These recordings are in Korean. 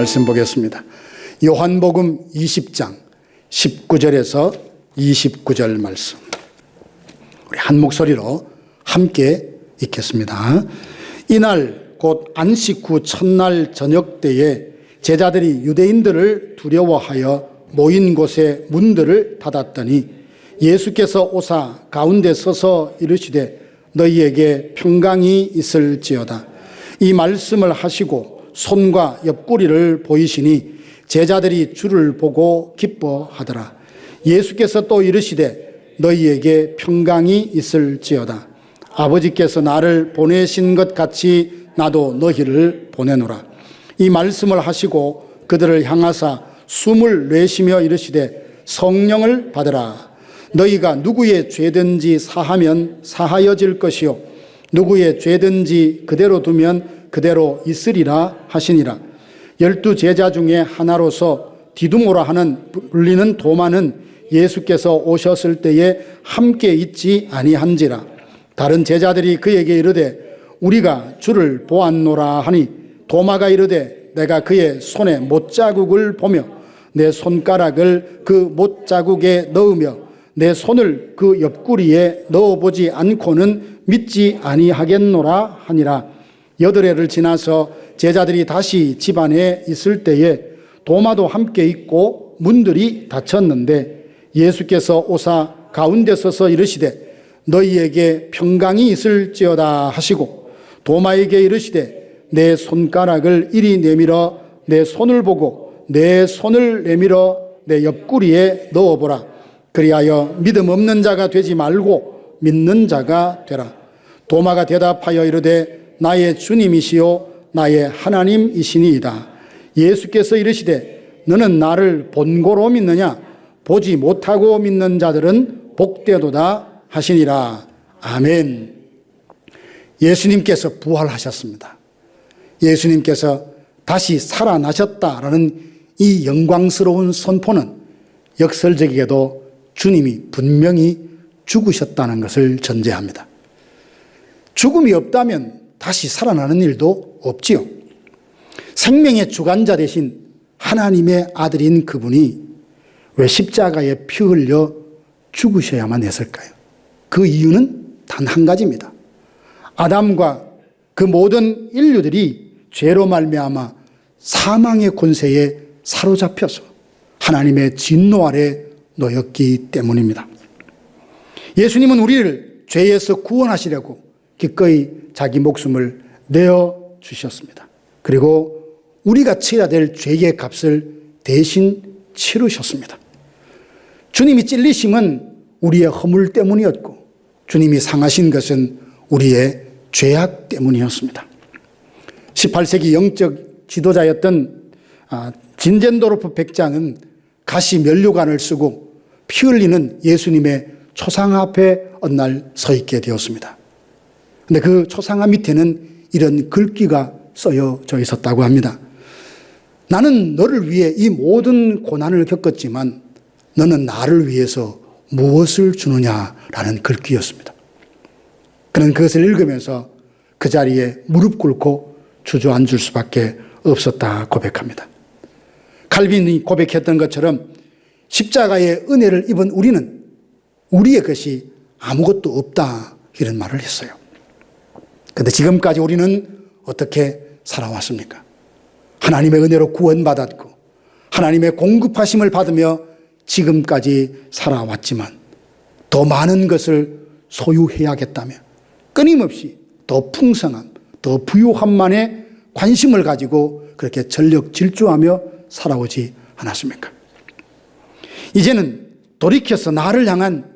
말씀 보겠습니다. 요한복음 20장 19절에서 29절 말씀. 우리 한 목소리로 함께 읽겠습니다. 이날 곧 안식 후 첫날 저녁 때에 제자들이 유대인들을 두려워하여 모인 곳에 문들을 닫았더니 예수께서 오사 가운데 서서 이르시되 너희에게 평강이 있을지어다. 이 말씀을 하시고 손과 옆구리를 보이시니 제자들이 주를 보고 기뻐하더라. 예수께서 또 이르시되 너희에게 평강이 있을지어다. 아버지께서 나를 보내신 것 같이 나도 너희를 보내노라. 이 말씀을 하시고 그들을 향하사 숨을 내쉬며 이르시되 성령을 받으라. 너희가 누구의 죄든지 사하면 사하여질 것이요 누구의 죄든지 그대로 두면 그대로 있으리라 하시니라. 12 제자 중에 하나로서 디두모라 하는 불리는 도마는 예수께서 오셨을 때에 함께 있지 아니한지라. 다른 제자들이 그에게 이르되 우리가 주를 보았노라 하니 도마가 이르되 내가 그의 손에 못자국을 보며 내 손가락을 그 못자국에 넣으며 내 손을 그 옆구리에 넣어보지 않고는 믿지 아니하겠노라 하니라. 8해를 지나서 제자들이 다시 집 안에 있을 때에 도마도 함께 있고 문들이 닫혔는데 예수께서 오사 가운데 서서 이르시되 너희에게 평강이 있을지어다 하시고 도마에게 이르시되 내 손가락을 이리 내밀어 내 손을 보고 내 손을 내밀어 내 옆구리에 넣어보라. 그리하여 믿음 없는 자가 되지 말고 믿는 자가 되라. 도마가 대답하여 이르되 나의 주님이시요 나의 하나님이시니이다. 예수께서 이르시되 너는 나를 본고로 믿느냐? 보지 못하고 믿는 자들은 복되도다 하시니라. 아멘. 예수님께서 부활하셨습니다. 예수님께서 다시 살아나셨다라는 이 영광스러운 선포는 역설적이게도 주님이 분명히 죽으셨다는 것을 전제합니다. 죽음이 없다면 다시 살아나는 일도 없지요. 생명의 주관자 되신 하나님의 아들인 그분이 왜 십자가에 피 흘려 죽으셔야만 했을까요? 그 이유는 단 한 가지입니다. 아담과 그 모든 인류들이 죄로 말미암아 사망의 권세에 사로잡혀서 하나님의 진노 아래 놓였기 때문입니다. 예수님은 우리를 죄에서 구원하시려고 기꺼이 자기 목숨을 내어주셨습니다. 그리고 우리가 치러야 될 죄의 값을 대신 치르셨습니다. 주님이 찔리심은 우리의 허물 때문이었고 주님이 상하신 것은 우리의 죄악 때문이었습니다. 18세기 영적 지도자였던 진젠도르프 백장은 가시 면류관을 쓰고 피 흘리는 예수님의 초상 앞에 어느 날 서 있게 되었습니다. 그런데 그 초상화 밑에는 이런 글귀가 써져 있었다고 합니다. 나는 너를 위해 이 모든 고난을 겪었지만 너는 나를 위해서 무엇을 주느냐라는 글귀였습니다. 그는 그것을 읽으면서 그 자리에 무릎 꿇고 주저앉을 수밖에 없었다 고백합니다. 칼빈이 고백했던 것처럼 십자가의 은혜를 입은 우리는 우리의 것이 아무것도 없다 이런 말을 했어요. 그런데 지금까지 우리는 어떻게 살아왔습니까? 하나님의 은혜로 구원받았고 하나님의 공급하심을 받으며 지금까지 살아왔지만 더 많은 것을 소유해야겠다며 끊임없이 더 풍성함, 더 부유함만에 관심을 가지고 그렇게 전력 질주하며 살아오지 않았습니까? 이제는 돌이켜서 나를 향한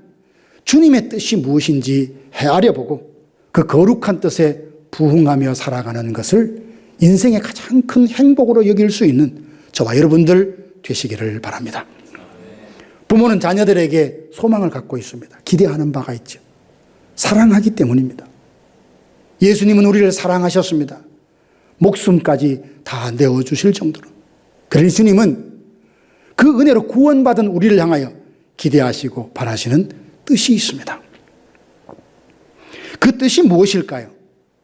주님의 뜻이 무엇인지 헤아려 보고 그 거룩한 뜻에 부응하며 살아가는 것을 인생의 가장 큰 행복으로 여길 수 있는 저와 여러분들 되시기를 바랍니다. 부모는 자녀들에게 소망을 갖고 있습니다. 기대하는 바가 있죠. 사랑하기 때문입니다. 예수님은 우리를 사랑하셨습니다. 목숨까지 다 내어주실 정도로. 그러니 주님은 그 은혜로 구원받은 우리를 향하여 기대하시고 바라시는 뜻이 있습니다. 그 뜻이 무엇일까요?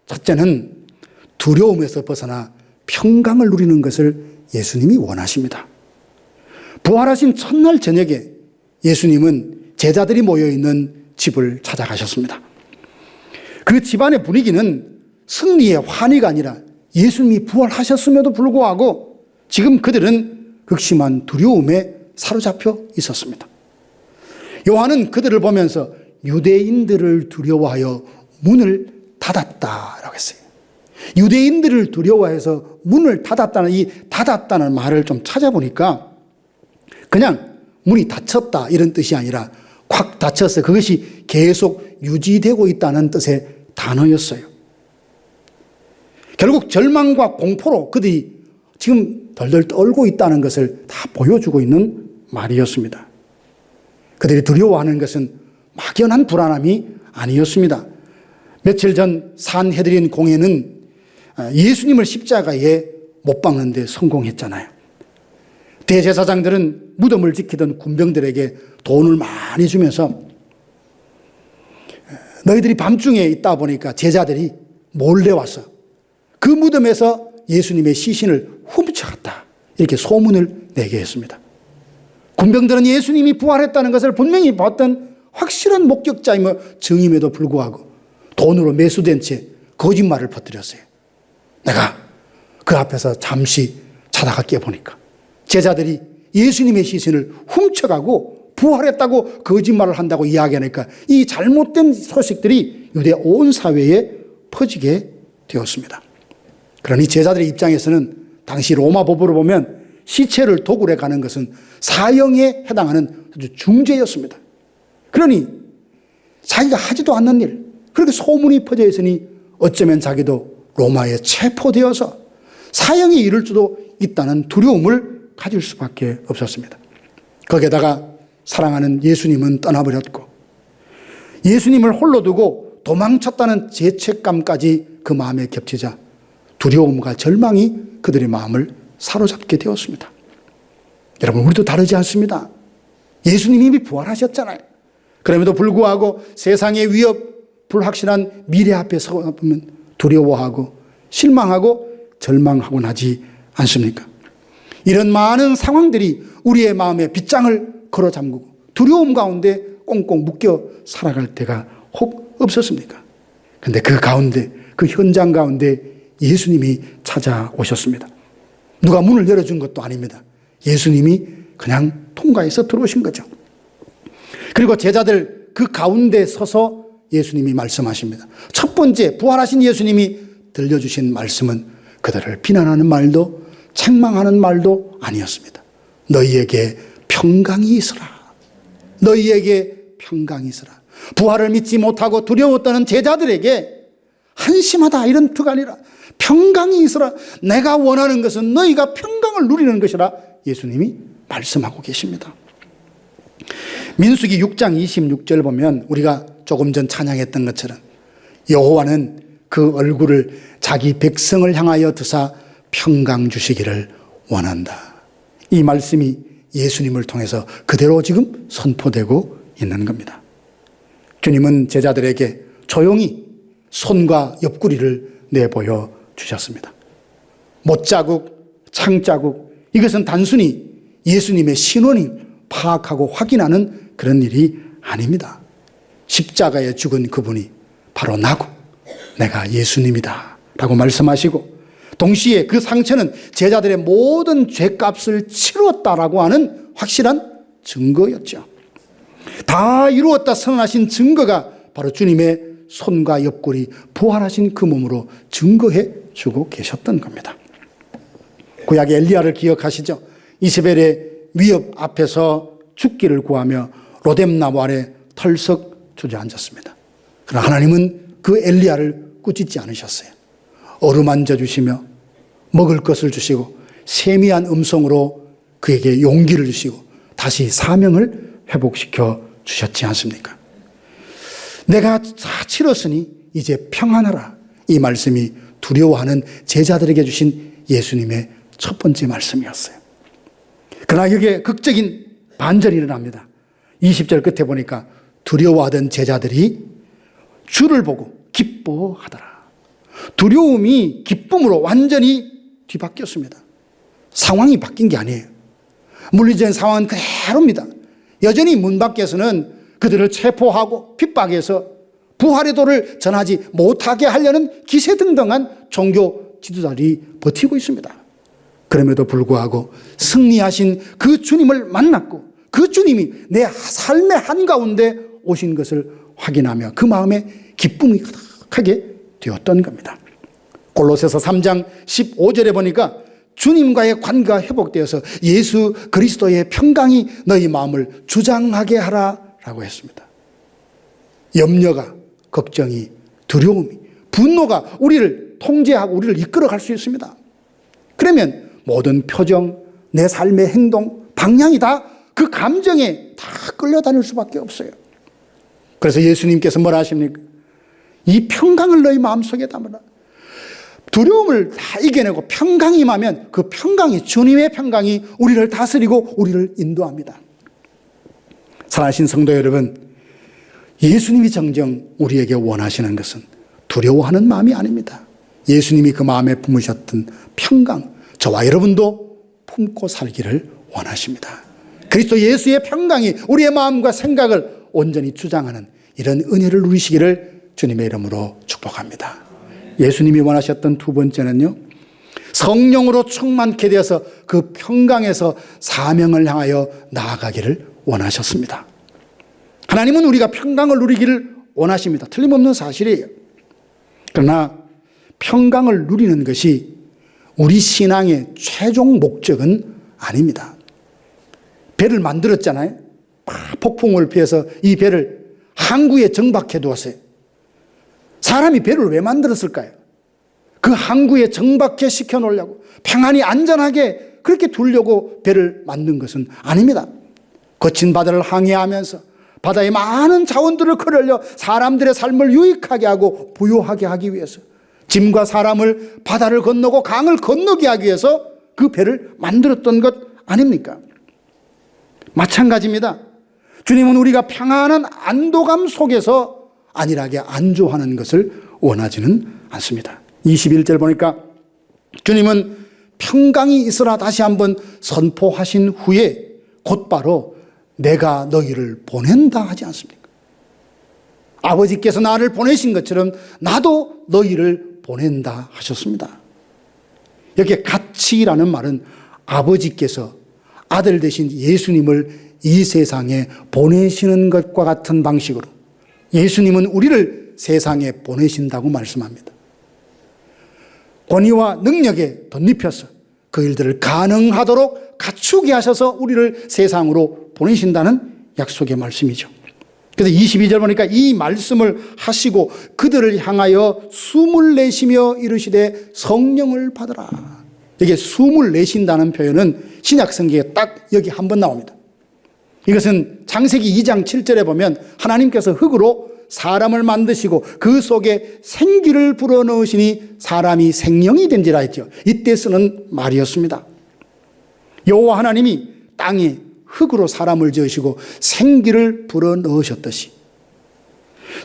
첫째는 두려움에서 벗어나 평강을 누리는 것을 예수님이 원하십니다. 부활하신 첫날 저녁에 예수님은 제자들이 모여있는 집을 찾아가셨습니다. 그 집안의 분위기는 승리의 환희가 아니라 예수님이 부활하셨음에도 불구하고 지금 그들은 극심한 두려움에 사로잡혀 있었습니다. 요한은 그들을 보면서 유대인들을 두려워하여 문을 닫았다라고 했어요. 유대인들을 두려워해서 문을 닫았다는 이 닫았다는 말을 좀 찾아보니까 그냥 문이 닫혔다 이런 뜻이 아니라 콱 닫혔어요. 그것이 계속 유지되고 있다는 뜻의 단어였어요. 결국 절망과 공포로 그들이 지금 덜덜 떨고 있다는 것을 다 보여주고 있는 말이었습니다. 그들이 두려워하는 것은 막연한 불안함이 아니었습니다. 며칠 전 산헤드린 공회는 예수님을 십자가에 못 박는 데 성공했잖아요. 대제사장들은 무덤을 지키던 군병들에게 돈을 많이 주면서 너희들이 밤중에 있다 보니까 제자들이 몰래 와서 그 무덤에서 예수님의 시신을 훔쳐갔다. 이렇게 소문을 내게 했습니다. 군병들은 예수님이 부활했다는 것을 분명히 봤던 확실한 목격자이며 증임에도 불구하고 돈으로 매수된 채 거짓말을 퍼뜨렸어요. 내가 그 앞에서 잠시 자다가 깨보니까 제자들이 예수님의 시신을 훔쳐가고 부활했다고 거짓말을 한다고 이야기하니까 이 잘못된 소식들이 유대 온 사회에 퍼지게 되었습니다. 그러니 제자들의 입장에서는 당시 로마 법으로 보면 시체를 도굴해 가는 것은 사형에 해당하는 아주 중죄였습니다. 그러니 자기가 하지도 않는 일, 그렇게 소문이 퍼져 있으니 어쩌면 자기도 로마에 체포되어서 사형에 이를 수도 있다는 두려움을 가질 수밖에 없었습니다. 거기에다가 사랑하는 예수님은 떠나버렸고 예수님을 홀로 두고 도망쳤다는 죄책감까지 그 마음에 겹치자 두려움과 절망이 그들의 마음을 사로잡게 되었습니다. 여러분, 우리도 다르지 않습니다. 예수님이 이미 부활하셨잖아요. 그럼에도 불구하고 세상의 위협, 불확실한 미래 앞에 서보면 두려워하고 실망하고 절망하곤 하지 않습니까? 이런 많은 상황들이 우리의 마음에 빗장을 걸어 잠그고 두려움 가운데 꽁꽁 묶여 살아갈 때가 혹 없었습니까? 그런데 그 가운데, 그 현장 가운데 예수님이 찾아오셨습니다. 누가 문을 열어준 것도 아닙니다. 예수님이 그냥 통과해서 들어오신 거죠. 그리고 제자들 그 가운데 서서 예수님이 말씀하십니다. 첫 번째 부활하신 예수님이 들려주신 말씀은 그들을 비난하는 말도 책망하는 말도 아니었습니다. 너희에게 평강이 있으라. 너희에게 평강이 있으라. 부활을 믿지 못하고 두려웠다는 제자들에게 한심하다 이런 뜻가 아니라 평강이 있으라. 내가 원하는 것은 너희가 평강을 누리는 것이라 예수님이 말씀하고 계십니다. 민수기 6장 26절 보면 우리가 조금 전 찬양했던 것처럼 여호와는 그 얼굴을 자기 백성을 향하여 드사 평강 주시기를 원한다. 이 말씀이 예수님을 통해서 그대로 지금 선포되고 있는 겁니다. 주님은 제자들에게 조용히 손과 옆구리를 내보여 주셨습니다. 못자국, 창자국, 이것은 단순히 예수님의 신원을 파악하고 확인하는 그런 일이 아닙니다. 십자가에 죽은 그분이 바로 나고 내가 예수님이다 라고 말씀하시고 동시에 그 상처는 제자들의 모든 죄값을 치렀다라고 하는 확실한 증거였죠. 다 이루었다 선언하신 증거가 바로 주님의 손과 옆구리 부활하신 그 몸으로 증거해 주고 계셨던 겁니다. 구약의 엘리야를 기억하시죠? 이세벨의 위협 앞에서 죽기를 구하며 로뎀나무 아래 털썩 주저앉았습니다. 그러나 하나님은 그 엘리야를 꾸짖지 않으셨어요. 어루만져 주시며 먹을 것을 주시고 세미한 음성으로 그에게 용기를 주시고 다시 사명을 회복시켜 주셨지 않습니까? 내가 다 치렀으니 이제 평안하라. 이 말씀이 두려워하는 제자들에게 주신 예수님의 첫 번째 말씀이었어요. 그러나 여기에 극적인 반전이 일어납니다. 20절 끝에 보니까 두려워하던 제자들이 주를 보고 기뻐하더라. 두려움이 기쁨으로 완전히 뒤바뀌었습니다. 상황이 바뀐 게 아니에요. 물리적인 상황은 그대로입니다. 여전히 문 밖에서는 그들을 체포하고 핍박해서 부활의 도를 전하지 못하게 하려는 기세등등한 종교 지도자들이 버티고 있습니다. 그럼에도 불구하고 승리하신 그 주님을 만났고 그 주님이 내 삶의 한가운데 오신 것을 확인하며 그 마음에 기쁨이 가득하게 되었던 겁니다. 골로새서 3장 15절에 보니까 주님과의 관계가 회복되어서 예수 그리스도의 평강이 너희 마음을 주장하게 하라라고 했습니다. 염려가, 걱정이, 두려움이, 분노가 우리를 통제하고 우리를 이끌어갈 수 있습니다. 그러면 모든 표정, 내 삶의 행동, 방향이 다 그 감정에 다 끌려다닐 수밖에 없어요. 그래서 예수님께서 뭐라 하십니까? 이 평강을 너희 마음속에 담으라. 두려움을 다 이겨내고 평강이 임하면 그 평강이, 주님의 평강이 우리를 다스리고 우리를 인도합니다. 사랑하신 성도 여러분, 예수님이 정녕 우리에게 원하시는 것은 두려워하는 마음이 아닙니다. 예수님이 그 마음에 품으셨던 평강, 저와 여러분도 품고 살기를 원하십니다. 그리스도 예수의 평강이 우리의 마음과 생각을 온전히 주장하는 이런 은혜를 누리시기를 주님의 이름으로 축복합니다. 예수님이 원하셨던 두 번째는요, 성령으로 충만케 되어서 그 평강에서 사명을 향하여 나아가기를 원하셨습니다. 하나님은 우리가 평강을 누리기를 원하십니다. 틀림없는 사실이에요. 그러나 평강을 누리는 것이 우리 신앙의 최종 목적은 아닙니다. 배를 만들었잖아요. 폭풍을 피해서 이 배를 항구에 정박해 두었어요. 사람이 배를 왜 만들었을까요? 그 항구에 정박해 시켜 놓으려고, 평안히 안전하게 그렇게 두려고 배를 만든 것은 아닙니다. 거친 바다를 항해하면서 바다의 많은 자원들을 끌어올려 사람들의 삶을 유익하게 하고 부유하게 하기 위해서, 짐과 사람을 바다를 건너고 강을 건너게 하기 위해서 그 배를 만들었던 것 아닙니까? 마찬가지입니다. 주님은 우리가 평안한 안도감 속에서 안일하게 안주하는 것을 원하지는 않습니다. 21절 보니까 주님은 평강이 있으라 다시 한번 선포하신 후에 곧바로 내가 너희를 보낸다 하지 않습니까? 아버지께서 나를 보내신 것처럼 나도 너희를 보낸다 하셨습니다. 여기에 같이라는 말은 아버지께서 아들 되신 예수님을 이 세상에 보내시는 것과 같은 방식으로 예수님은 우리를 세상에 보내신다고 말씀합니다. 권위와 능력에 덧입혀서 그 일들을 가능하도록 갖추게 하셔서 우리를 세상으로 보내신다는 약속의 말씀이죠. 그래서 22절 보니까 이 말씀을 하시고 그들을 향하여 숨을 내쉬며 이르시되 성령을 받으라. 이게 숨을 내쉰다는 표현은 신약 성경에 딱 여기 한 번 나옵니다. 이것은 창세기 2장 7절에 보면 하나님께서 흙으로 사람을 만드시고 그 속에 생기를 불어넣으시니 사람이 생명이 된지라 했죠. 이때 쓰는 말이었습니다. 여호와 하나님이 땅에 흙으로 사람을 지으시고 생기를 불어넣으셨듯이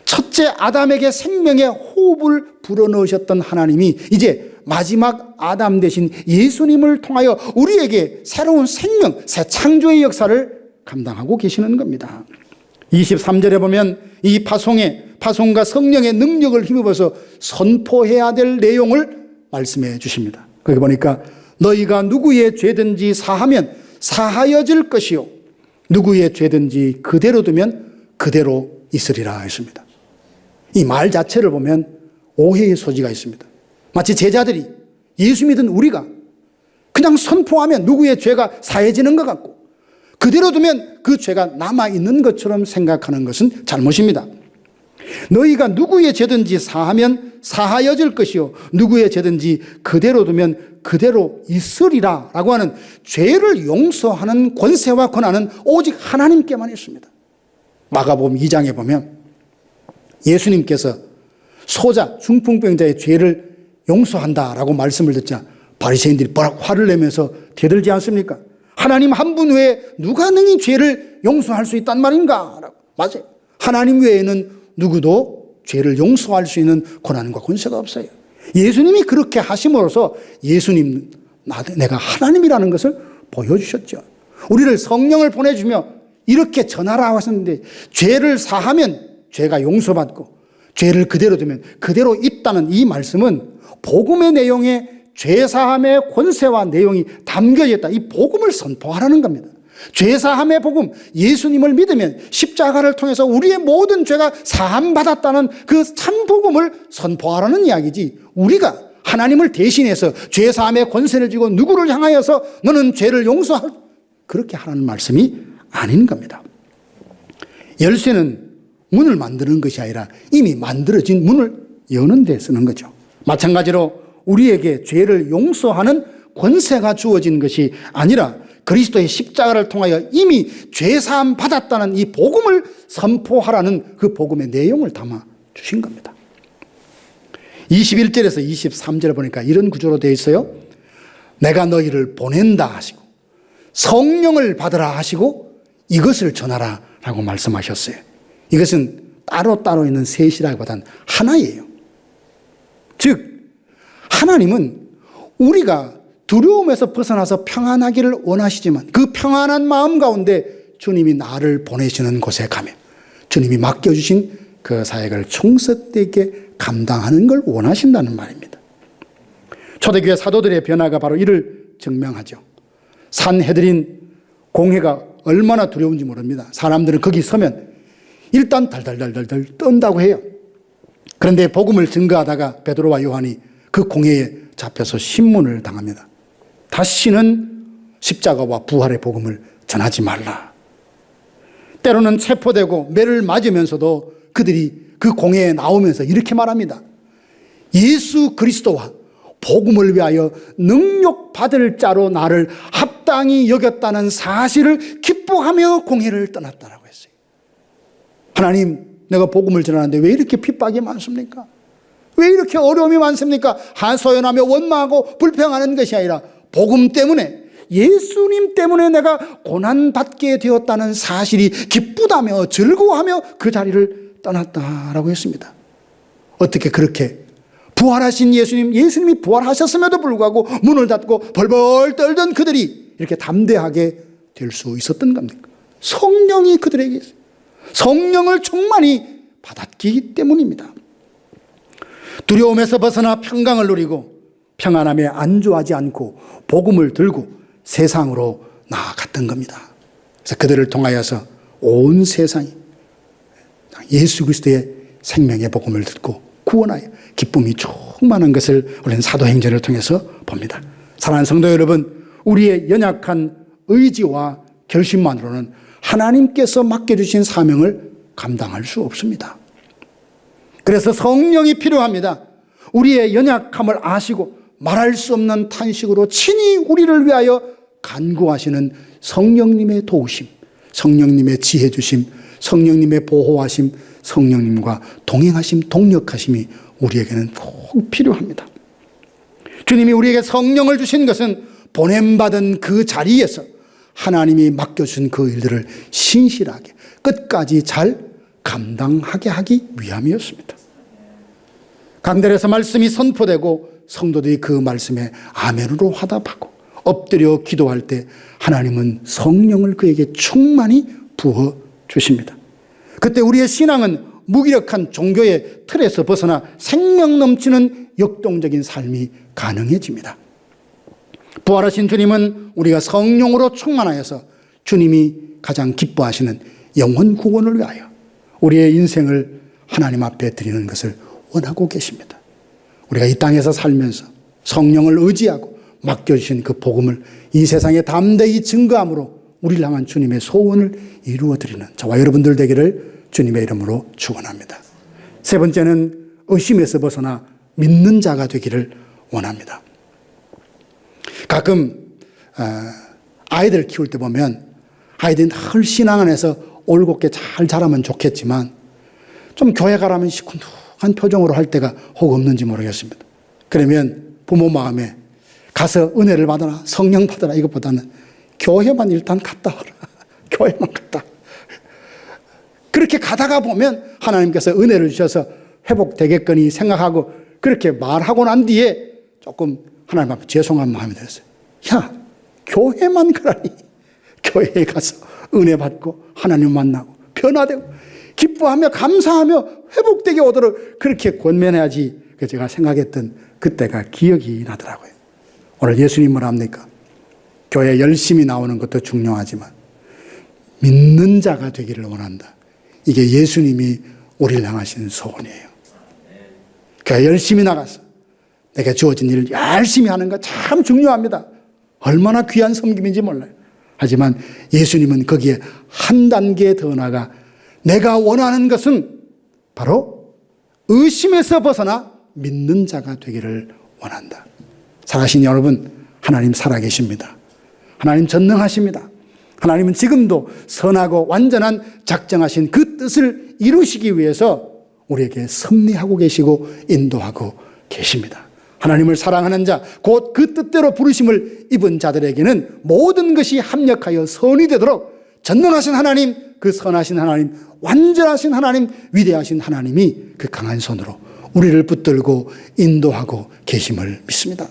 첫째 아담에게 생명의 호흡을 불어넣으셨던 하나님이 이제 마지막 아담 대신 예수님을 통하여 우리에게 새로운 생명, 새 창조의 역사를 감당하고 계시는 겁니다. 23절에 보면 이 파송과 성령의 능력을 힘입어서 선포해야 될 내용을 말씀해 주십니다. 거기 보니까 너희가 누구의 죄든지 사하면 사하여질 것이요 누구의 죄든지 그대로 두면 그대로 있으리라 했습니다. 이 말 자체를 보면 오해의 소지가 있습니다. 마치 제자들이 예수 믿은 우리가 그냥 선포하면 누구의 죄가 사해지는 것 같고 그대로 두면 그 죄가 남아있는 것처럼 생각하는 것은 잘못입니다. 너희가 누구의 죄든지 사하면 사하여질 것이요 누구의 죄든지 그대로 두면 그대로 있으리라 라고 하는 죄를 용서하는 권세와 권한은 오직 하나님께만 있습니다. 마가복음 2장에 보면 예수님께서 소자, 중풍병자의 죄를 용서한다라고 말씀을 듣자 바리새인들이 화를 내면서 대들지 않습니까? 하나님 한 분 외에 누가 능히 죄를 용서할 수 있단 말인가? 맞아요. 하나님 외에는 누구도 죄를 용서할 수 있는 권한과 권세가 없어요. 예수님이 그렇게 하심으로써 예수님 내가 하나님이라는 것을 보여주셨죠. 우리를 성령을 보내주며 이렇게 전하라 하셨는데, 죄를 사하면 죄가 용서받고 죄를 그대로 두면 그대로 있다는 이 말씀은 복음의 내용에 죄사함의 권세와 내용이 담겨져 있다. 이 복음을 선포하라는 겁니다. 죄사함의 복음, 예수님을 믿으면 십자가를 통해서 우리의 모든 죄가 사함받았다는 그 참 복음을 선포하라는 이야기지, 우리가 하나님을 대신해서 죄사함의 권세를 쥐고 누구를 향하여서 너는 죄를 용서할, 그렇게 하라는 말씀이 아닌 겁니다. 열쇠는 문을 만드는 것이 아니라 이미 만들어진 문을 여는 데 쓰는 거죠. 마찬가지로 우리에게 죄를 용서하는 권세가 주어진 것이 아니라 그리스도의 십자가를 통하여 이미 죄사함 받았다는 이 복음을 선포하라는 그 복음의 내용을 담아 주신 겁니다. 21절에서 23절을 보니까 이런 구조로 되어 있어요. 내가 너희를 보낸다 하시고 성령을 받으라 하시고 이것을 전하라 라고 말씀하셨어요. 이것은 따로따로 있는 셋이라기보다는 하나예요. 즉 하나님은 우리가 두려움에서 벗어나서 평안하기를 원하시지만 그 평안한 마음 가운데 주님이 나를 보내시는 곳에 가며 주님이 맡겨주신 그 사역을 총석되게 감당하는 걸 원하신다는 말입니다. 초대교회 사도들의 변화가 바로 이를 증명하죠. 산헤드린 공회가 얼마나 두려운지 모릅니다. 사람들은 거기 서면 일단 덜덜덜덜 떤다고 해요. 그런데 복음을 증거하다가 베드로와 요한이 그 공회에 잡혀서 신문을 당합니다. 다시는 십자가와 부활의 복음을 전하지 말라. 때로는 체포되고 매를 맞으면서도 그들이 그 공회에 나오면서 이렇게 말합니다. 예수 그리스도와 복음을 위하여 능욕받을 자로 나를 합당히 여겼다는 사실을 기뻐하며 공회를 떠났다라고 했어요. 하나님, 내가 복음을 전하는데 왜 이렇게 핍박이 많습니까? 왜 이렇게 어려움이 많습니까? 하소연하며 원망하고 불평하는 것이 아니라 복음 때문에, 예수님 때문에 내가 고난받게 되었다는 사실이 기쁘다며 즐거워하며 그 자리를 떠났다라고 했습니다. 어떻게 그렇게 부활하신 예수님이 부활하셨음에도 불구하고 문을 닫고 벌벌 떨던 그들이 이렇게 담대하게 될 수 있었던 겁니까? 성령이 그들에게 있어요. 성령을 충만히 받았기 때문입니다. 두려움에서 벗어나 평강을 누리고 평안함에 안주하지 않고 복음을 들고 세상으로 나아갔던 겁니다. 그래서 그들을 통하여서 온 세상이 예수 그리스도의 생명의 복음을 듣고 구원하여 기쁨이 충만한 것을 우리는 사도행전을 통해서 봅니다. 사랑하는 성도 여러분, 우리의 연약한 의지와 결심만으로는 하나님께서 맡겨주신 사명을 감당할 수 없습니다. 그래서 성령이 필요합니다. 우리의 연약함을 아시고 말할 수 없는 탄식으로 친히 우리를 위하여 간구하시는 성령님의 도우심, 성령님의 지혜 주심, 성령님의 보호하심, 성령님과 동행하심, 동력하심이 우리에게는 꼭 필요합니다. 주님이 우리에게 성령을 주신 것은 보냄받은 그 자리에서 하나님이 맡겨준 그 일들을 신실하게 끝까지 잘 감당하게 하기 위함이었습니다. 강단에서 말씀이 선포되고 성도들이 그 말씀에 아멘으로 화답하고 엎드려 기도할 때 하나님은 성령을 그에게 충만히 부어 주십니다. 그때 우리의 신앙은 무기력한 종교의 틀에서 벗어나 생명 넘치는 역동적인 삶이 가능해집니다. 부활하신 주님은 우리가 성령으로 충만하여서 주님이 가장 기뻐하시는 영혼 구원을 위하여 우리의 인생을 하나님 앞에 드리는 것을 원하고 계십니다. 우리가 이 땅에서 살면서 성령을 의지하고 맡겨주신 그 복음을 이 세상에 담대히 증거함으로 우리를 향한 주님의 소원을 이루어드리는 저와 여러분들 되기를 주님의 이름으로 축원합니다. 세 번째는 의심에서 벗어나 믿는 자가 되기를 원합니다. 가끔 아이들 키울 때 보면 아이들이 늘 신앙 안에서 올곧게 잘 자라면 좋겠지만 좀 교회 가라면 시큰둥한 표정으로 할 때가 혹 없는지 모르겠습니다. 그러면 부모 마음에 가서 은혜를 받아라, 성령 받아라 이것보다는 교회만 일단 갔다 와라. 교회만 갔다. 그렇게 가다가 보면 하나님께서 은혜를 주셔서 회복되겠거니 생각하고 그렇게 말하고 난 뒤에 조금 하나님 앞에 죄송한 마음이 들었어요. 야, 교회만 가라니. 교회에 가서 은혜 받고 하나님 만나고 변화되고 기뻐하며 감사하며 회복되게 오도록 그렇게 권면해야지. 제가 생각했던 그때가 기억이 나더라고요. 오늘 예수님 뭐라 합니까? 교회 열심히 나오는 것도 중요하지만 믿는 자가 되기를 원한다. 이게 예수님이 우리를 향하신 소원이에요. 교회 열심히 나가서 내가 주어진 일을 열심히 하는 거 참 중요합니다. 얼마나 귀한 섬김인지 몰라요. 하지만 예수님은 거기에 한 단계 더 나가 내가 원하는 것은 바로 의심에서 벗어나 믿는 자가 되기를 원한다. 사랑하신 여러분, 하나님 살아계십니다. 하나님 전능하십니다. 하나님은 지금도 선하고 완전한 작정하신 그 뜻을 이루시기 위해서 우리에게 섭리하고 계시고 인도하고 계십니다. 하나님을 사랑하는 자, 곧 그 뜻대로 부르심을 입은 자들에게는 모든 것이 합력하여 선이 되도록 전능하신 하나님, 그 선하신 하나님, 완전하신 하나님, 위대하신 하나님이 그 강한 손으로 우리를 붙들고 인도하고 계심을 믿습니다.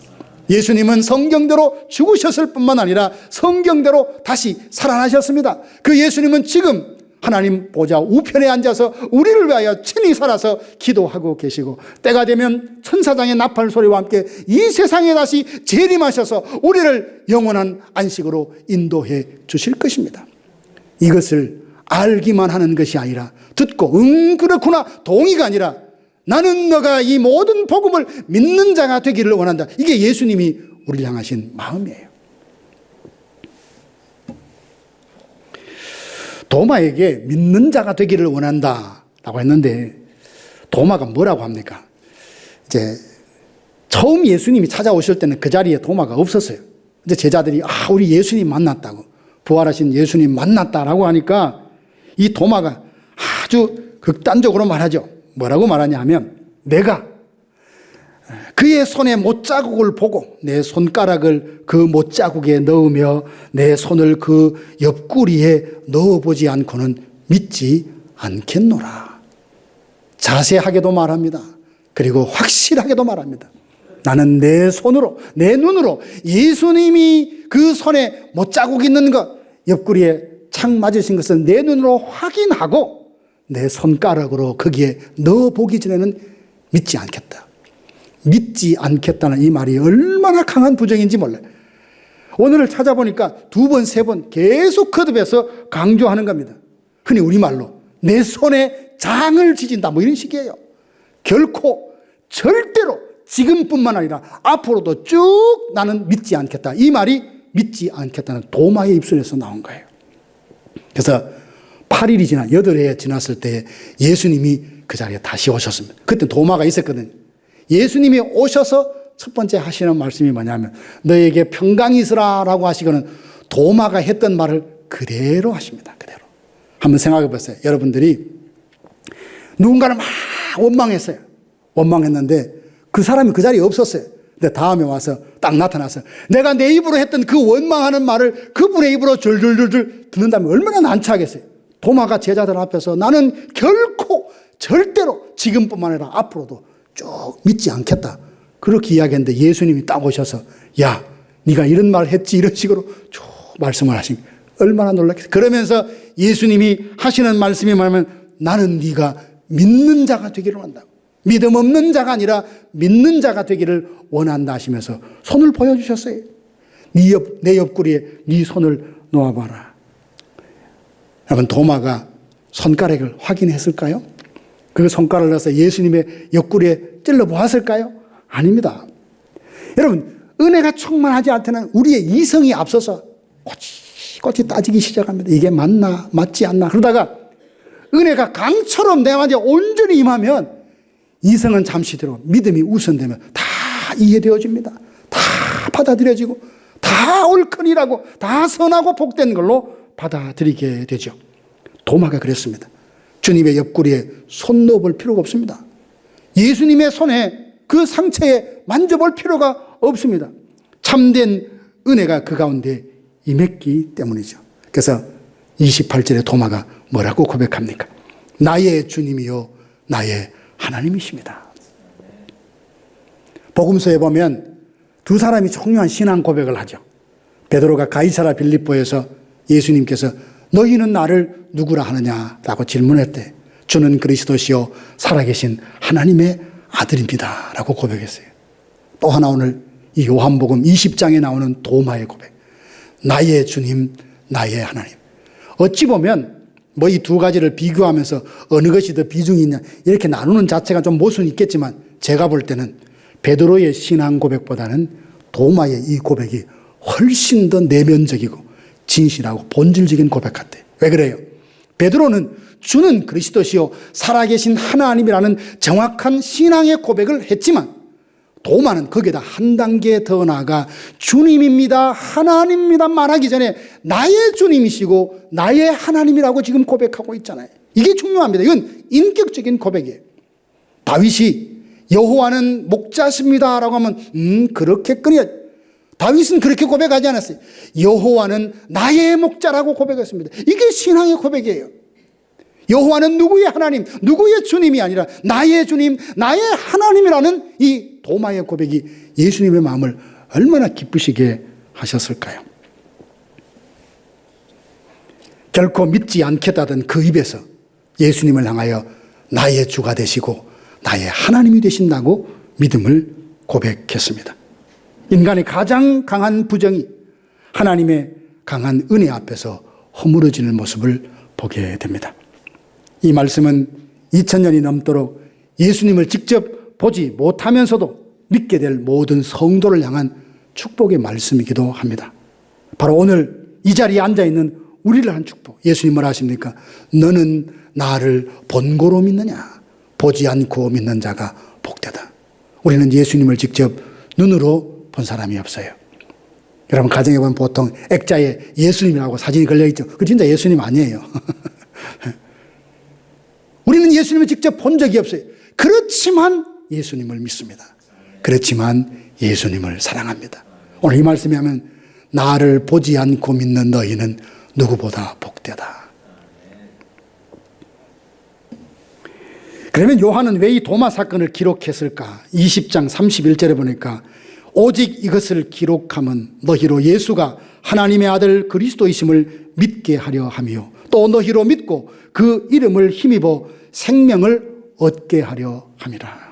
예수님은 성경대로 죽으셨을 뿐만 아니라 성경대로 다시 살아나셨습니다. 그 예수님은 지금 하나님 보좌 우편에 앉아서 우리를 위하여 친히 살아서 기도하고 계시고 때가 되면 천사장의 나팔 소리와 함께 이 세상에 다시 재림하셔서 우리를 영원한 안식으로 인도해 주실 것입니다. 이것을 알기만 하는 것이 아니라 듣고 그렇구나 동의가 아니라 나는 너가 이 모든 복음을 믿는 자가 되기를 원한다. 이게 예수님이 우리를 향하신 마음이에요. 도마에게 믿는 자가 되기를 원한다라고 했는데 도마가 뭐라고 합니까? 이제 처음 예수님이 찾아오실 때는 그 자리에 도마가 없었어요. 이제 제자들이 우리 예수님 만났다고 부활하신 예수님 만났다라고 하니까 이 도마가 아주 극단적으로 말하죠. 뭐라고 말하냐 하면 내가 그의 손에 못자국을 보고 내 손가락을 그 못자국에 넣으며 내 손을 그 옆구리에 넣어보지 않고는 믿지 않겠노라. 자세하게도 말합니다. 그리고 확실하게도 말합니다. 나는 내 손으로 내 눈으로 예수님이 그 손에 못자국 있는 것 옆구리에 착 맞으신 것을 내 눈으로 확인하고 내 손가락으로 거기에 넣어보기 전에는 믿지 않겠다. 믿지 않겠다는 이 말이 얼마나 강한 부정인지 몰라요. 오늘을 찾아보니까 2번, 3번 계속 거듭해서 강조하는 겁니다. 흔히 우리말로 내 손에 장을 지진다 뭐 이런 식이에요. 결코 절대로 지금뿐만 아니라 앞으로도 쭉 나는 믿지 않겠다. 이 말이 믿지 않겠다는 도마의 입술에서 나온 거예요. 그래서 8일이 지나 8해 지났을 때 예수님이 그 자리에 다시 오셨습니다. 그때 도마가 있었거든요. 예수님이 오셔서 첫 번째 하시는 말씀이 뭐냐면 너에게 평강이 있으라라고 하시고는 도마가 했던 말을 그대로 하십니다. 그대로. 한번 생각해 보세요. 여러분들이 누군가를 막 원망했어요. 원망했는데 그 사람이 그 자리에 없었어요. 근데 다음에 와서 딱 나타나서 내가 내 입으로 했던 그 원망하는 말을 그분의 입으로 줄줄줄줄 듣는다면 얼마나 난처하겠어요. 도마가 제자들 앞에서 나는 결코 절대로 지금뿐만 아니라 앞으로도 쭉 믿지 않겠다. 그렇게 이야기했는데 예수님이 딱 오셔서 야 네가 이런 말 했지 이런 식으로 쭉 말씀을 하신 얼마나 놀랐겠어요. 그러면서 예수님이 하시는 말씀이 뭐냐면 나는 네가 믿는 자가 되기를 원한다고. 믿음 없는 자가 아니라 믿는 자가 되기를 원한다 하시면서 손을 보여주셨어요. 내 옆구리에 네 손을 놓아봐라. 여러분 도마가 손가락을 확인했을까요? 그 손가락을 넣어서 예수님의 옆구리에 찔러 보았을까요? 아닙니다. 여러분 은혜가 충만하지 않을 때는 우리의 이성이 앞서서 꼬치꼬치 따지기 시작합니다. 이게 맞나 맞지 않나 그러다가 은혜가 강처럼 내한테 온전히 임하면 이성은 잠시 들어 믿음이 우선되면 다 이해되어집니다. 다 받아들여지고 다 옳거니라고 다 선하고 복된 걸로 받아들이게 되죠. 도마가 그랬습니다. 주님의 옆구리에 손 넣어볼 필요가 없습니다. 예수님의 손에 그 상처에 만져볼 필요가 없습니다. 참된 은혜가 그 가운데 임했기 때문이죠. 그래서 28절에 도마가 뭐라고 고백합니까? 나의 주님이요 나의 하나님이십니다. 복음서에 보면 두 사람이 중요한 신앙 고백을 하죠. 베드로가 가이사라 빌립보에서 예수님께서 너희는 나를 누구라 하느냐라고 질문했대. 주는 그리스도시요 살아계신 하나님의 아들입니다 라고 고백했어요. 또 하나 오늘 이 요한복음 20장에 나오는 도마의 고백. 나의 주님, 나의 하나님. 어찌 보면 뭐 이 두 가지를 비교하면서 어느 것이 더 비중이 있냐 이렇게 나누는 자체가 좀 모순이 있겠지만 제가 볼 때는 베드로의 신앙 고백보다는 도마의 이 고백이 훨씬 더 내면적이고 진실하고 본질적인 고백 같아요. 왜 그래요? 베드로는 주는 그리스도시요 살아계신 하나님이라는 정확한 신앙의 고백을 했지만 도마는 거기에다 한 단계 더 나아가 주님입니다, 하나님입니다 말하기 전에 나의 주님이시고 나의 하나님이라고 지금 고백하고 있잖아요. 이게 중요합니다. 이건 인격적인 고백이에요. 다윗이 여호와는 목자십니다 라고 하면 그렇겠거니. 다윗은 그렇게 고백하지 않았어요. 여호와는 나의 목자라고 고백했습니다. 이게 신앙의 고백이에요. 여호와는 누구의 하나님, 누구의 주님이 아니라 나의 주님, 나의 하나님이라는 이 도마의 고백이 예수님의 마음을 얼마나 기쁘시게 하셨을까요? 결코 믿지 않겠다던 그 입에서 예수님을 향하여 나의 주가 되시고 나의 하나님이 되신다고 믿음을 고백했습니다. 인간의 가장 강한 부정이 하나님의 강한 은혜 앞에서 허물어지는 모습을 보게 됩니다. 이 말씀은 2000년이 넘도록 예수님을 직접 보지 못하면서도 믿게 될 모든 성도를 향한 축복의 말씀이기도 합니다. 바로 오늘 이 자리에 앉아있는 우리를 한 축복. 예수님 뭐라 하십니까? 너는 나를 본고로 믿느냐? 보지 않고 믿는 자가 복되다. 우리는 예수님을 직접 눈으로 본 사람이 없어요. 여러분 가정에 보면 보통 액자에 예수님이라고 사진이 걸려있죠. 그 진짜 예수님 아니에요. 우리는 예수님을 직접 본 적이 없어요. 그렇지만 예수님을 믿습니다. 그렇지만 예수님을 사랑합니다. 오늘 이 말씀이 하면 나를 보지 않고 믿는 너희는 누구보다 복되다. 그러면 요한은 왜 이 도마 사건을 기록했을까? 20장 31절에 보니까 오직 이것을 기록함은 너희로 예수가 하나님의 아들 그리스도이심을 믿게 하려 함이요 또 너희로 믿고 그 이름을 힘입어 생명을 얻게 하려 함이라.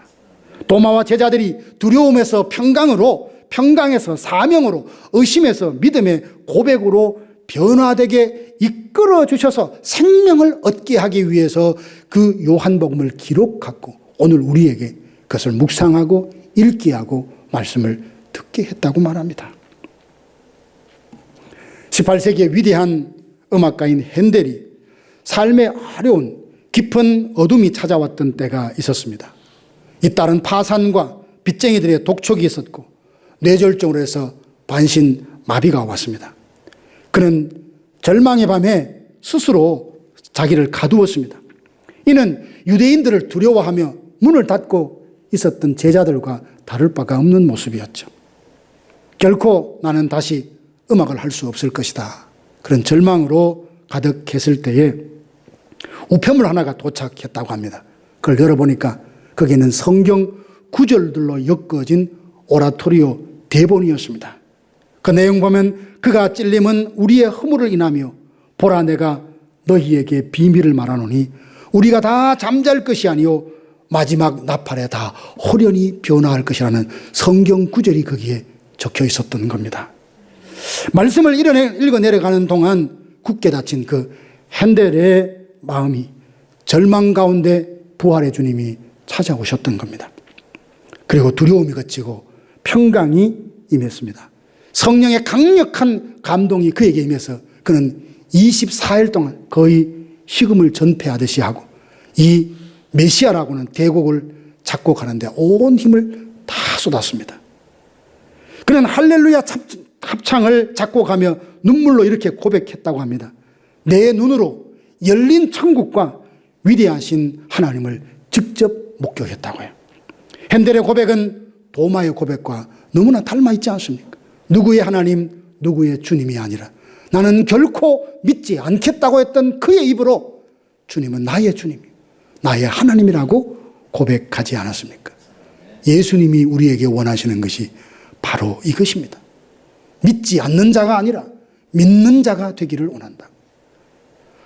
도마와 제자들이 두려움에서 평강으로, 평강에서 사명으로, 의심에서 믿음의 고백으로 변화되게 이끌어 주셔서 생명을 얻게 하기 위해서 그 요한복음을 기록하고 오늘 우리에게 그것을 묵상하고 읽게 하고 말씀을 듣게 했다고 말합니다. 18세기의 위대한 음악가인 핸델이 삶의 어려운 깊은 어둠이 찾아왔던 때가 있었습니다. 잇따른 파산과 빚쟁이들의 독촉이 있었고 뇌졸중으로 해서 반신 마비가 왔습니다. 그는 절망의 밤에 스스로 자기를 가두었습니다. 이는 유대인들을 두려워하며 문을 닫고 있었던 제자들과 다를 바가 없는 모습이었죠. 결코 나는 다시 음악을 할 수 없을 것이다. 그런 절망으로 가득했을 때에 우편물 하나가 도착했다고 합니다. 그걸 열어보니까 거기는 성경 구절들로 엮어진 오라토리오 대본이었습니다. 그 내용 보면 그가 찔림은 우리의 허물을 인하며 보라 내가 너희에게 비밀을 말하노니 우리가 다 잠잘 것이 아니요 마지막 나팔에 다 호련히 변화할 것이라는 성경 구절이 거기에 적혀 있었던 겁니다. 말씀을 읽어 내려가는 동안 굳게 닫힌 그 핸델의 마음이 절망 가운데 부활의 주님이 찾아오셨던 겁니다. 그리고 두려움이 그치고 평강이 임했습니다. 성령의 강력한 감동이 그에게 임해서 그는 24일 동안 거의 식음을 전폐하듯이 하고 이 메시아라고는 대곡을 작곡하는데 온 힘을 다 쏟았습니다. 그는 할렐루야 합창을 작곡하며 눈물로 이렇게 고백했다고 합니다. 내 눈으로 열린 천국과 위대하신 하나님을 직접 목격했다고요. 핸델의 고백은 도마의 고백과 너무나 닮아 있지 않습니까? 누구의 하나님, 누구의 주님이 아니라 나는 결코 믿지 않겠다고 했던 그의 입으로 주님은 나의 주님, 나의 하나님이라고 고백하지 않았습니까? 예수님이 우리에게 원하시는 것이 바로 이것입니다. 믿지 않는 자가 아니라 믿는 자가 되기를 원한다.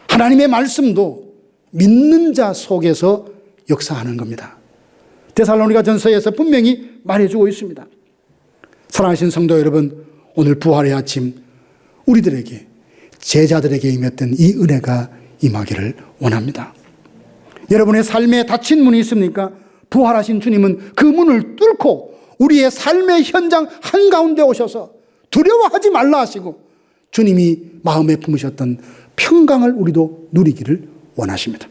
하나님의 말씀도 믿는 자 속에서 역사하는 겁니다. 데살로니가 전서에서 분명히 말해주고 있습니다. 사랑하신 성도 여러분, 오늘 부활의 아침 우리들에게, 제자들에게 임했던 이 은혜가 임하기를 원합니다. 여러분의 삶에 닫힌 문이 있습니까? 부활하신 주님은 그 문을 뚫고 우리의 삶의 현장 한가운데 오셔서 두려워하지 말라 하시고 주님이 마음에 품으셨던 평강을 우리도 누리기를 원하십니다.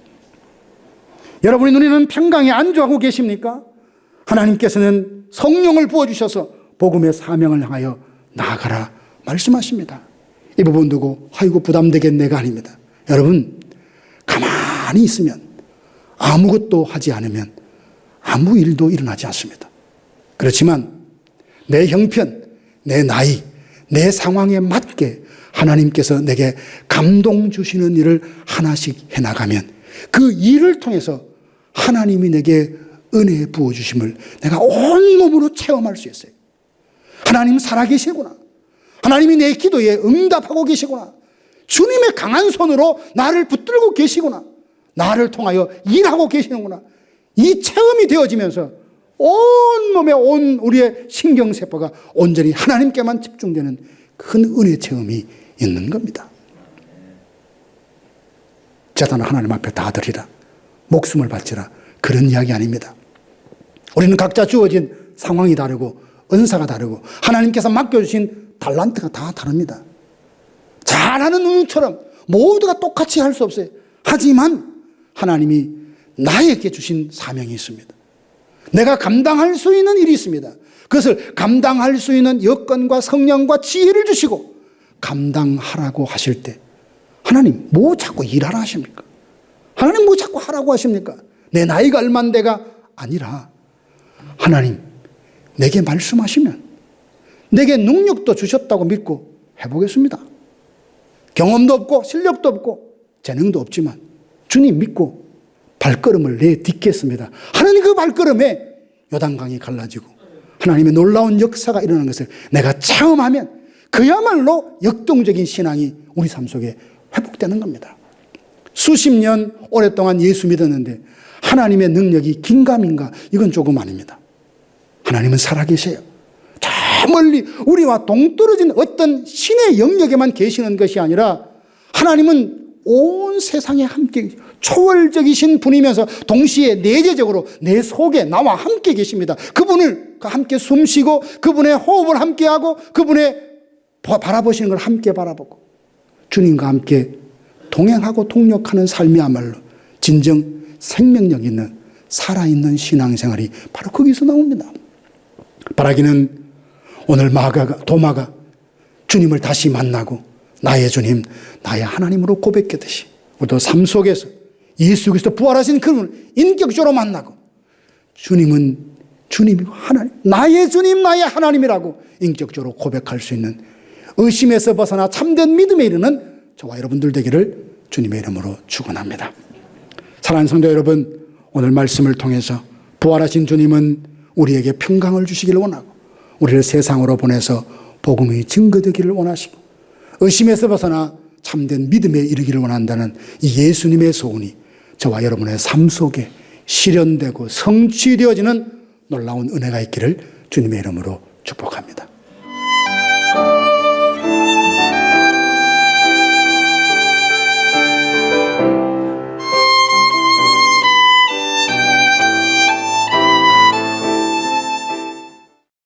여러분이 누리는 평강에 안주하고 계십니까? 하나님께서는 성령을 부어주셔서 복음의 사명을 향하여 나아가라 말씀하십니다. 이 부분 두고 아이고 부담되겠네가 아닙니다. 여러분, 가만히 있으면, 아무것도 하지 않으면 아무 일도 일어나지 않습니다. 그렇지만 내 형편, 내 나이, 내 상황에 맞게 하나님께서 내게 감동 주시는 일을 하나씩 해나가면 그 일을 통해서 하나님이 내게 은혜 부어주심을 내가 온몸으로 체험할 수 있어요. 하나님 살아계시구나. 하나님이 내 기도에 응답하고 계시구나. 주님의 강한 손으로 나를 붙들고 계시구나. 나를 통하여 일하고 계시는구나. 이 체험이 되어지면서 온몸에 온 우리의 신경세포가 온전히 하나님께만 집중되는 큰 은혜 체험이 있는 겁니다. 재단을 하나님 앞에 다 드리라, 목숨을 바치라, 그런 이야기 아닙니다. 우리는 각자 주어진 상황이 다르고 은사가 다르고 하나님께서 맡겨주신 달란트가 다 다릅니다. 잘하는 누누처럼 모두가 똑같이 할 수 없어요. 하지만 하나님이 나에게 주신 사명이 있습니다. 내가 감당할 수 있는 일이 있습니다. 그것을 감당할 수 있는 여건과 성령과 지혜를 주시고 감당하라고 하실 때 하나님 뭐 자꾸 일하라 하십니까? 하나님 뭐 자꾸 하라고 하십니까? 내 나이가 얼만데가 아니라 하나님 내게 말씀하시면 내게 능력도 주셨다고 믿고 해보겠습니다. 경험도 없고 실력도 없고 재능도 없지만 주님 믿고 발걸음을 내딛겠습니다. 하나님 그 발걸음에 요단강이 갈라지고 하나님의 놀라운 역사가 일어나는 것을 내가 체험하면 그야말로 역동적인 신앙이 우리 삶 속에 회복되는 겁니다. 수십 년 오랫동안 예수 믿었는데 하나님의 능력이 긴가민가, 이건 조금 아닙니다. 하나님은 살아계세요. 저 멀리 우리와 동떨어진 어떤 신의 영역에만 계시는 것이 아니라 하나님은 온 세상에 함께 초월적이신 분이면서 동시에 내재적으로 내 속에 나와 함께 계십니다. 그분을 함께 숨쉬고 그분의 호흡을 함께하고 그분의 바라보시는 걸 함께 바라보고 주님과 함께 동행하고 동력하는 삶이야말로 진정 생명력 있는 살아있는 신앙생활이 바로 거기서 나옵니다. 바라기는 오늘 도마가 주님을 다시 만나고 나의 주님, 나의 하나님으로 고백했듯이 우리도 삶 속에서 예수 그리스도 부활하신 그분을 인격적으로 만나고 주님은 주님이 하나님, 나의 주님, 나의 하나님이라고 인격적으로 고백할 수 있는 의심에서 벗어나 참된 믿음에 이르는 저와 여러분들 되기를 주님의 이름으로 축원합니다. 사랑하는 성도 여러분, 오늘 말씀을 통해서 부활하신 주님은 우리에게 평강을 주시기를 원하고 우리를 세상으로 보내서 복음이 증거되기를 원하시고 의심에서 벗어나 참된 믿음에 이르기를 원한다는 이 예수님의 소원이 저와 여러분의 삶 속에 실현되고 성취되어지는 놀라운 은혜가 있기를 주님의 이름으로 축복합니다.